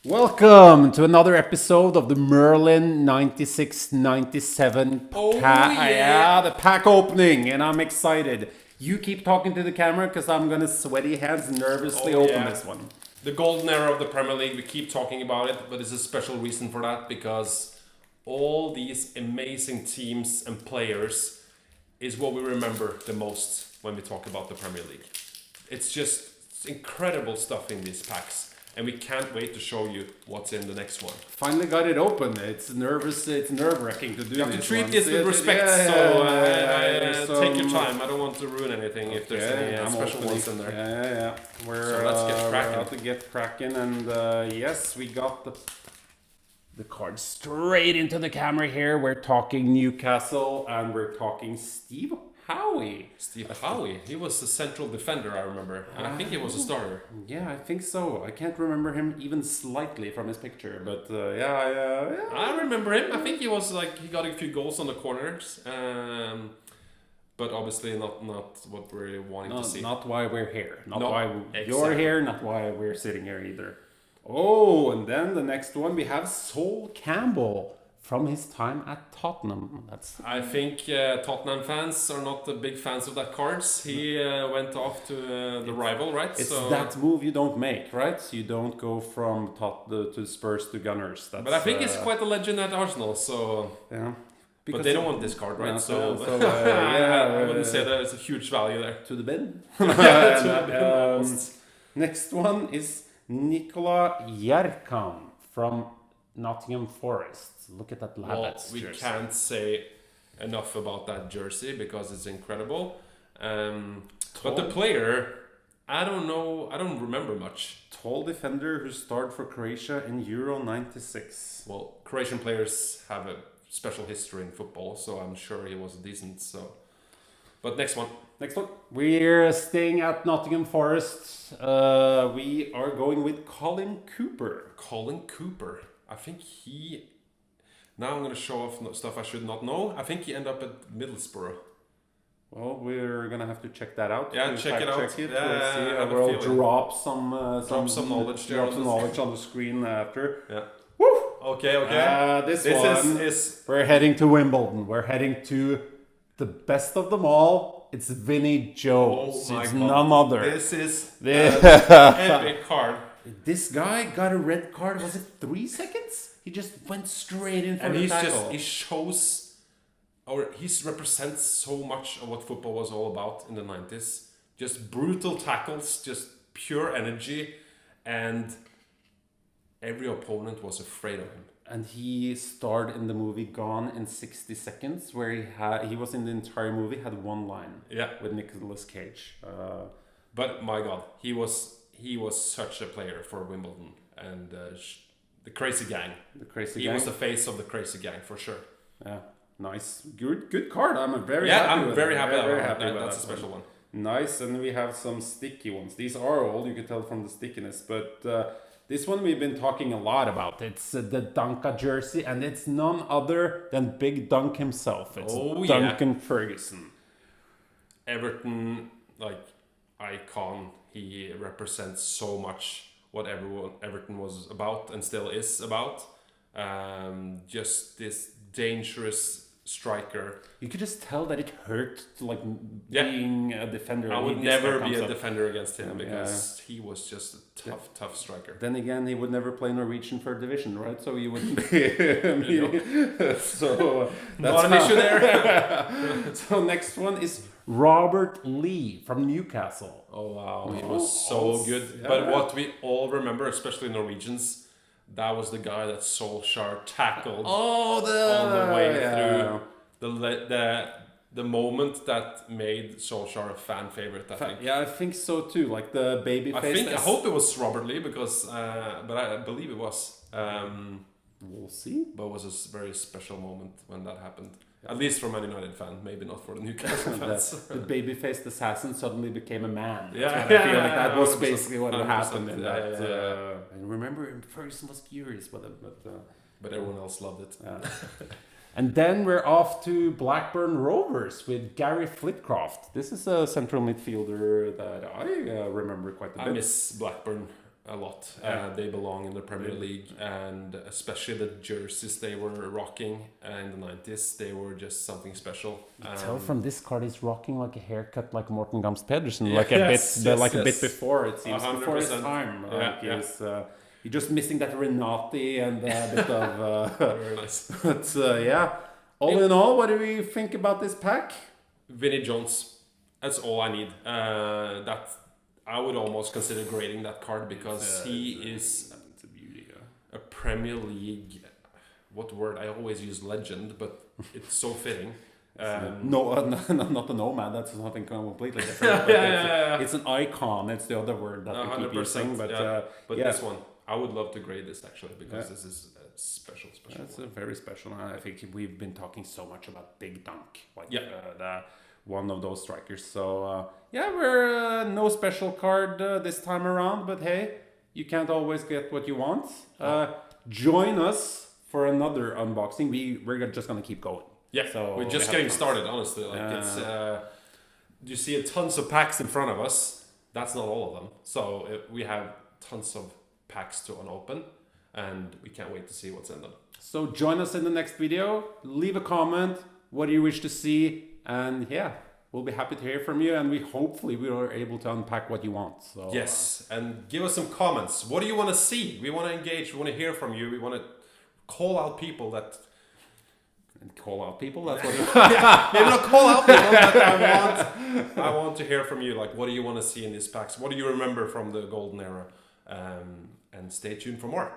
Welcome to another episode of the Merlin 96-97 the pack opening, and I'm excited. You keep talking to the camera because I'm gonna sweaty hands nervously open this one. The golden era of the Premier League, we keep talking about it, but there's a special reason for that because all these amazing teams and players is what we remember the most when we talk about the Premier League. It's incredible stuff in these packs. And we can't wait to show you what's in the next one. Finally got it open. It's nerve-wracking to do. You have to treat this with respect, take your time. I don't want to ruin anything if there's any special ones in there. Yeah. So let's get cracking. We're about to get cracking, and yes, we got the card straight into the camera here. We're talking Newcastle, and we're talking Steve Howie. He was a central defender, I remember. And I think he was a starter. Yeah, I think so. I can't remember him even slightly from his picture, but yeah. I remember him. I think he was he got a few goals on the corners. But obviously not what we're wanting to see. Not why we're here. Not why you're here, not why we're sitting here either. Oh, and then the next one we have Sol Campbell. From his time at Tottenham. I think Tottenham fans are not the big fans of that cards. He went off to the rival, right? It's that move you don't make, right? You don't go from to Spurs to Gunners. But I think he's quite a legend at Arsenal, so... Yeah. But they don't want this card, right? I wouldn't say that it's a huge value there. To the bin. Next one is Nikola Jarkan from Nottingham Forest. Look at that Labatt's jersey. We jersey. Can't say enough about that jersey because it's incredible. But the player, I don't know. I don't remember much. Tall defender who starred for Croatia in Euro '96. Well, Croatian players have a special history in football, so I'm sure he was decent. So, but next one. We're staying at Nottingham Forest. We are going with Colin Cooper. I think he... Now I'm going to show off stuff I should not know. I think he ended up at Middlesbrough. Well, we're going to have to check that out. Yeah, check it out. We'll see. We'll drop some knowledge there. Drop some knowledge on the screen after. Yeah. Woo! Okay. This one is... We're heading to Wimbledon. We're heading to the best of them all. It's Vinnie Jones. Oh my it's God. none other. This is an epic card. This guy got a red card. Was it 3 seconds? He just went straight in for the tackle. He shows, or he represents so much of what football was all about in the 90s. Just brutal tackles, just pure energy, and every opponent was afraid of him. And he starred in the movie Gone in 60 Seconds, where he was in the entire movie, had one line. Yeah. With Nicolas Cage. But my God, he was such a player for Wimbledon, and the Crazy Gang. He was the face of the Crazy Gang for sure. Yeah, nice, good card. I'm very happy with it. That's a special one. Nice, and we have some sticky ones. These are old, you can tell from the stickiness, but this one we've been talking a lot about. It's the Dunka jersey, and it's none other than Big Dunk himself. It's Duncan Ferguson. Everton, icon. He represents so much what Everton was about and still is about. Just this dangerous striker. You could just tell that it hurt being a defender. I would never be a defender against him because he was just a tough striker. Then again, he would never play Norwegian third division, right? So you wouldn't be... So that's not an issue there. So next one is Robert Lee from Newcastle. Oh wow, he was so good. Yeah. But what we all remember, especially Norwegians, that was the guy that Solskjaer tackled on the way through. The moment that made Solskjaer a fan favorite, I think. Yeah, I think so too. Like the baby face. I hope it was Robert Lee because, but I believe it was. We'll see. But it was a very special moment when that happened. At least for a Man United fan, maybe not for the Newcastle fans. The baby-faced assassin suddenly became a man. Yeah, I feel like that was basically what happened in that. And remember, Ferguson was furious with him, but everyone else loved it. And then we're off to Blackburn Rovers with Gary Flitcroft. This is a central midfielder that I remember quite a bit. I miss Blackburn a lot. Yeah. They belong in the Premier League, and especially the jerseys they were rocking in the 90s, they were just something special. You tell from this card he's rocking like a haircut like Morten Gamst Pedersen, Yeah, like a yes, bit, yes, like a yes. bit before it seems, before his 100%. time. Yeah, Like yeah. he's just missing that Renati and a bit of. Very nice. But yeah, all in all, what do we think about this pack? Vinnie Jones. That's all I need. That I would almost consider grading that card because he is It's a beauty. a Premier League. What word? I always use legend, but it's so fitting. No, not a nomad. That's something completely different. It's an icon. It's the other word that we keep 100%, using. But but yeah. this one, I would love to grade this actually because this is a special. That's a very special. I think we've been talking so much about Big Dunk, like Yeah. one of those strikers. So yeah, we're no special card this time around. But hey, you can't always get what you want. Join us for another unboxing. We're just gonna keep going. Yeah, So we're just getting started. Honestly, like it's. You see tons of packs in front of us. That's not all of them. So we have tons of packs to unopen, and we can't wait to see what's in them. So join us in the next video. Leave a comment. What do you wish to see? And yeah, we'll be happy to hear from you. And hopefully we are able to unpack what you want. So Yes, and give us some comments. What do you want to see? We want to engage. We want to hear from you. We want to call out people that. And call out people. That's what. Maybe not call out people, but I want to hear from you. Like, what do you want to see in these packs? What do you remember from the golden era? And stay tuned for more.